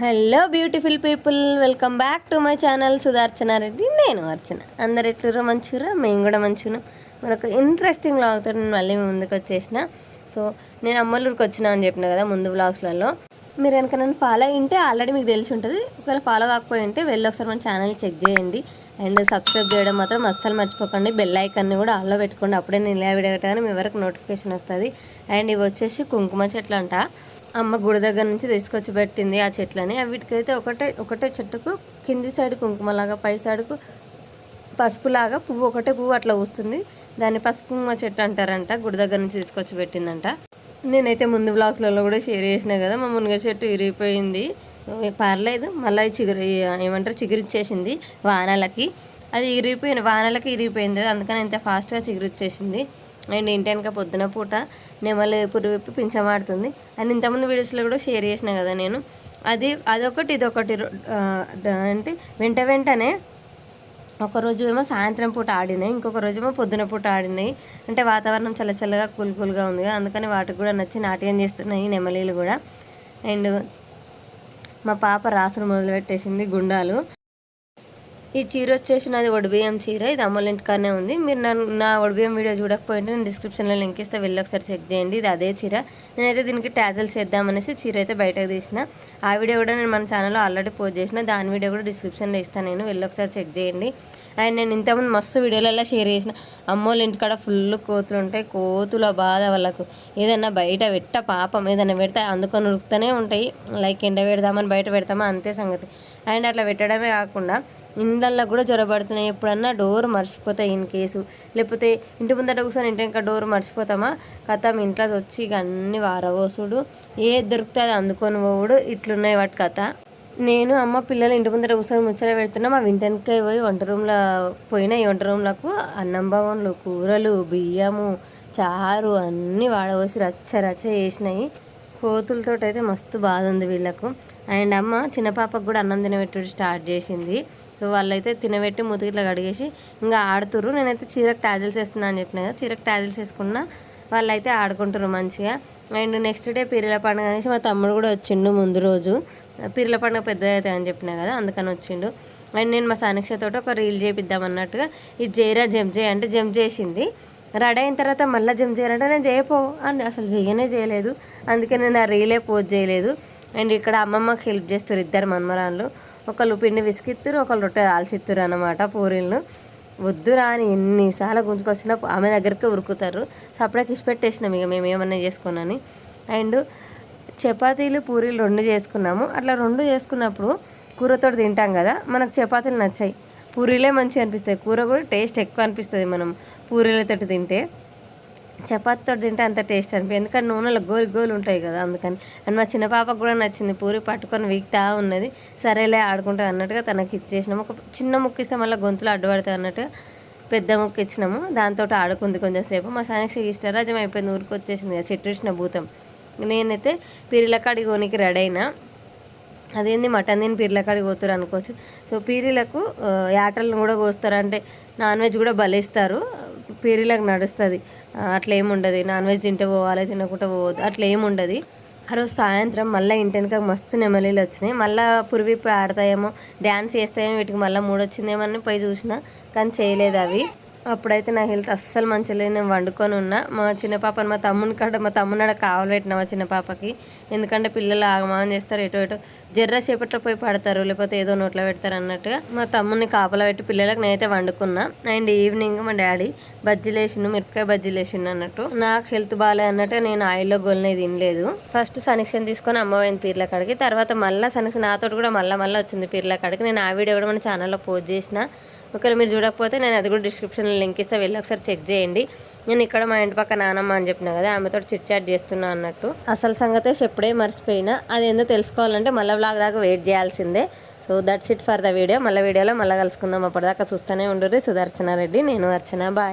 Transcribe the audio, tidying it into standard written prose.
Hello beautiful people, welcome back to my channel Sudharchana Reddy. నేను అర్చన. అందరు ఎట్లుర్రో మంచిగా, మేము కూడా మంచిగా. మరొక ఇంట్రెస్టింగ్ వ్లాగ్తో నేను మళ్ళీ ముందుకు వచ్చేసిన. సో నేను అమ్మలూరుకి వచ్చినా అని చెప్పిన కదా ముందు వ్లాగ్స్లలో. మీరు కనుక నన్ను ఫాలో అయింటే ఆల్రెడీ మీకు తెలిసి ఉంటుంది. ఒకవేళ ఫాలో కాకపోయి ఉంటే వెళ్ళి ఒకసారి మన ఛానల్ చెక్ చేయండి. అండ్ సబ్స్క్రైబ్ చేయడం మాత్రం అస్సలు మర్చిపోకండి. బెల్ ఐకాన్ని కూడా ఆల్లో పెట్టుకోండి. అప్పుడే నేను ఇలా వీడియో పెట్టగానే మీ వరకు నోటిఫికేషన్ వస్తుంది. అండ్ ఇవి వచ్చేసి కుంకుమ చెట్లు అంట. అమ్మ గుడి దగ్గర నుంచి తీసుకొచ్చి పెట్టింది ఆ చెట్లని. వీటికైతే ఒకటే చెట్టుకు కింది సైడ్ కుంకుమలాగా, పై సైడ్కు పసుపులాగా పువ్వు, ఒకటే పువ్వు అట్లా వస్తుంది. దాన్ని పసుపు కుంకుమ చెట్టు అంటారంట. గుడి దగ్గర నుంచి తీసుకొచ్చి పెట్టిందంట. నేనైతే ముందు బ్లాగ్స్లలో కూడా షేర్ చేసినా కదా, మా మునగ చెట్టు ఇరిగిపోయింది. పర్లేదు, మళ్ళీ చిగురిచ్చేసింది వానలకి. అది వానలకి ఇరిగిపోయింది. అందుకని ఇంత ఫాస్ట్గా చిగురిచ్చేసింది. అండ్ ఇంటి వెనక పొద్దున పూట నెమలి పురుగు విప్పి పింఛమాడుతుంది. అండ్ ఇంతకుముందు వీడియోస్లో కూడా షేర్ చేసిన కదా నేను. అదొకటి ఇదొకటి అంటే వెంటనే ఒకరోజు ఏమో సాయంత్రం పూట ఆడినాయి, ఇంకొక రోజు ఏమో పొద్దున పూట ఆడినాయి. అంటే వాతావరణం చల్లగా కూల్గా ఉంది కదా, అందుకని వాటికి కూడా నచ్చి నాట్యం చేస్తున్నాయి నెమలీలు కూడా. అండ్ మా పాప రాసుడు మొదలుపెట్టేసింది గుండాలు. ఈ చీర వచ్చేసి నాది ఒడిబియ్యం చీర. ఇది అమ్మోళ్ళ ఇంటికానే ఉంది. మీరు నా ఒడిబియ్యం వీడియో చూడకపోయింటే నేను డిస్క్రిప్షన్లో లింక్ ఇస్తే వెళ్ళి ఒకసారి చెక్ చేయండి. ఇది అదే చీర. నేనైతే దీనికి టాజల్స్ చేద్దామనేసి చీర అయితే బయటకు తీసిన. ఆ వీడియో కూడా నేను మన ఛానల్లో ఆల్రెడీ పోస్ట్ చేసిన. దాని వీడియో కూడా డిస్క్రిప్షన్లో ఇస్తాను, నేను వెళ్ళి ఒకసారి చెక్ చేయండి. అండ్ నేను ఇంతకుముందు మస్తు వీడియోలలో షేర్ చేసిన. అమ్మోళ్ళ ఇంటికాడ ఫుల్ కోతులు ఉంటాయి. కోతుల బాధ వాళ్ళకు. ఏదన్నా బయట పాపం ఏదైనా పెడితే అందుకొని ఉరుకుతూనే ఉంటాయి. లైక్ ఎండ పెడదామని బయట పెడతామా అంతే సంగతి. అండ్ అట్లా పెట్టడమే కాకుండా ఇండ్లల్లో కూడా జ్వరపడుతున్నాయి. ఎప్పుడన్నా డోర్ మర్చిపోతాయి ఇన్ కేసు, లేకపోతే ఇంటి ముందట కూర్చొని ఇంటి ఇంకా డోర్ మర్చిపోతామా కథ ఇంట్లో వచ్చి ఇక అన్ని వారవోసుడు, ఏది దొరికితే అది అందుకొని పోవుడు, ఇట్లున్నాయి వాటి కథ. నేను అమ్మ పిల్లలు ఇంటి ముందర కూర్చొని ముచ్చట పెడుతున్నాం. ఆ వెంటనే పోయి వంట రూమ్లో పోయినాయి. వంట రూమ్లకు అన్నం భవన్లు, కూరలు, బియ్యము, చారు అన్నీ వాడవోసి రచ్చ చేసినాయి. కోతులతో అయితే మస్తు బాధ ఉంది వీళ్ళకు. అండ్ అమ్మ చిన్న పాపకు కూడా అన్నం తినబెట్టుడు స్టార్ట్ చేసింది. సో వాళ్ళైతే తినబెట్టి ముతికిట్లా కడిగేసి ఇంకా ఆడుతుర్రు. నేనైతే చీరకు టాజిల్స్ వేస్తున్నా అని చెప్పిన కదా, చీరకు టాజిల్స్ వేసుకున్నా. వాళ్ళైతే ఆడుకుంటారు మంచిగా. అండ్ నెక్స్ట్ డే పీరీల పండుగ అనేసి మా తమ్ముడు కూడా వచ్చిండు ముందు రోజు. పీరీల పండుగ పెద్దది అవుతాయి అని చెప్పిన కదా, అందుకని వచ్చిండు. అండ్ నేను మా సానిక్షతో ఒక రీల్ చేపిద్దాం అన్నట్టుగా ఇది జైరా జంప్ చేయి అంటే జంప్ చేసింది. రెడీ అయిన తర్వాత మళ్ళీ జంప్ చేయాలంటే నేను చేయపో అని అసలు చేయలేదు. అందుకే నేను ఆ రీలే పోస్ట్ చేయలేదు. అండ్ ఇక్కడ అమ్మమ్మకి హెల్ప్ చేస్తారు ఇద్దరు మన్మరాళ్ళు. ఒకళ్ళు పిండి విసికిత్తురు, ఒకళ్ళు రొట్టె ఆల్చిత్తురు అన్నమాట పూరీలను. వద్దురా అని ఎన్నిసార్లు గుంజుకొచ్చినా ఆమె దగ్గరికి ఉరుకుతారు. సపరేట్గా ఇసి పెట్టేసినాం ఇక మేము ఏమన్నా చేసుకోనని. అండ్ చపాతీలు పూరీలు 2 చేసుకున్నాము. అట్లా 2 చేసుకున్నప్పుడు కూరతో తింటాం కదా, మనకు చపాతీలు నచ్చాయి, పూరీలే మంచిగా అనిపిస్తాయి. కూర కూడా టేస్ట్ ఎక్కువ అనిపిస్తుంది మనం పూరీలతో తింటే. చపాతీతో తింటే అంత టేస్ట్ అనిపి, ఎందుకంటే నూనెలో గోలు ఉంటాయి కదా, అందుకని. అండ్ మా చిన్న పాపకు కూడా నచ్చింది. పూరి పట్టుకొని వీక్తా ఉన్నది. సరేలే ఆడుకుంటుంది అన్నట్టుగా తనకి ఇచ్చేసినాము. ఒక చిన్న ముక్క ఇస్తే మళ్ళీ గొంతులో అడ్డుపడతాయి అన్నట్టుగా పెద్ద ముక్క ఇచ్చినాము. దాంతో ఆడుకుంది కొంచెంసేపు. మా సానికి ఇష్టరాజ్యం అయిపోయింది, ఊరికి వచ్చేసింది కదా చెట్టు ఇచ్చిన భూతం. నేనైతే పీరీల కాడికి కొనికి రెడీ అయినా. అదేంది మటన్ తిని పీరీల కాడికి పోతారు అనుకోవచ్చు. సో పీరీలకు యాటలను కూడా కోస్తారు, అంటే నాన్ వెజ్ కూడా బలిస్తారు. పీరీలకు నడుస్తుంది, అట్లా ఏముండదు. నాన్ వెజ్ తింటే పోవాలి, తినకుండా పోవద్దు, అట్లా ఏముండదు. ఆ రోజు సాయంత్రం మళ్ళీ ఇంటి వెనక మస్తు నెమలీలు వచ్చినాయి. మళ్ళీ పురివిప్పి ఆడతాయేమో, డ్యాన్స్ చేస్తాయేమో, వీటికి మళ్ళీ మూడొచ్చిందేమో అని పోయి చూసిన, కానీ చేయలేదు అవి. అప్పుడైతే నా హెల్త్ అస్సలు మంచిగా లేదు. నేను వండుకొని ఉన్నా. మా చిన్న పాపని మా తమ్ముడు కావాలి పెట్టిన మా చిన్న పాపకి. ఎందుకంటే పిల్లలు ఆగమాగం చేస్తారు, ఎటో జర్ర చేపట్లో పోయి పడతారు, లేకపోతే ఏదో నోట్లో పెడతారు అన్నట్టుగా మా తమ్ముడిని కాపలా పెట్టి పిల్లలకు నేనైతే వండుకున్నా. అండ్ ఈవినింగ్ మా డాడీ మిరపకాయ బజ్జీలు వేసిండు అన్నట్టు. నాకు హెల్త్ బాగాలే అన్నట్టుగా నేను ఆయిల్లో గొల్లినవి తినలేదు. ఫస్ట్ సనిక్షన్ తీసుకొని అమ్మపోయింది పీర్ల కాడికి. తర్వాత మళ్ళీ సనిక్షన్ నాతో కూడా మళ్ళీ వచ్చింది పీర్ల కాడికి. నేను ఆ వీడియో కూడా మన ఛానల్లో పోస్ట్ చేసిన. ఒకవేళ మీరు చూడకపోతే నేను అది కూడా డిస్క్రిప్షన్లో లింక్ ఇస్తే వెళ్ళి ఒకసారి చెక్ చేయండి. నేను ఇక్కడ మా ఇంటి పక్క నానమ్మ అని చెప్పిన కదా, ఆమెతో చిట్ చాట్ చేస్తున్నా అన్నట్టు. అసలు సంగతే చెప్పుడే మర్చిపోయినా. అది ఏందో తెలుసుకోవాలంటే మళ్ళీ వ్లాగ్ దాకా వెయిట్ చేయాల్సిందే. So that's it for the video. మళ్ళీ వీడియోలో మళ్ళీ కలుసుకుందాం. అప్పటిదాకా చూస్తూనే ఉండుర్రి. సుధార్చన రెడ్డి, నేను అర్చన. బాయ్.